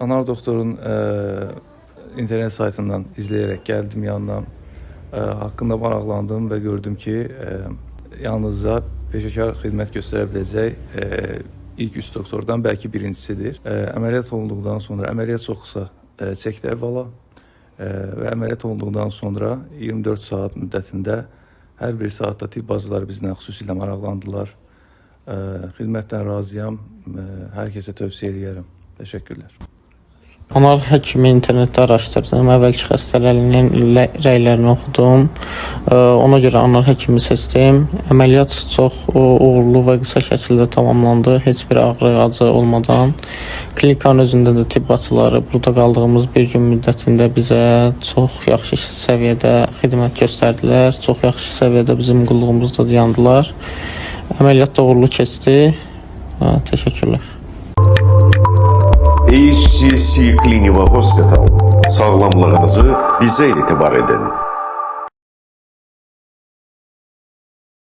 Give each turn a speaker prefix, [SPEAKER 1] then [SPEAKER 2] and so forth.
[SPEAKER 1] Anar doktorun internet saytından izleyerek geldim yanına. Hakkında maraqlandım ve gördüm ki yalnızca peşəkar xidmət göstərə biləcək ilk 3 doktordan belki birincisidir. Əməliyyat olunduqdan sonra, əməliyyat çox qısa çəkdi əvvəla və əməliyyat olunduqdan sonra 24 saat müddətində hər bir saatda tibb bacıları bizlə xüsusilə maraqlandılar. Xidmətdən razıyam, hər kəsə tövsiyə edirəm. Təşəkkürlər.
[SPEAKER 2] Anar həkimi internetdə araşdırdım, əvvəlki xəstələrinin rəylərini oxudum. Ona görə Anar həkimi seçdim. Əməliyyat çox uğurlu və qısa şəkildə tamamlandı, heç bir ağrı, acı olmadan. Klinikanın özündə də tibb bacıları burada qaldığımız bir gün müddətində bizə çox yaxşı səviyyədə xidmət göstərdilər. Çox yaxşı səviyyədə bizim qulluğumuzda dayandılar. Əməliyyat da uğurlu keçdi. Təşəkkürlər.
[SPEAKER 3] HCC Clinical Hospital. Sağlamlığınızı bize itibar edin.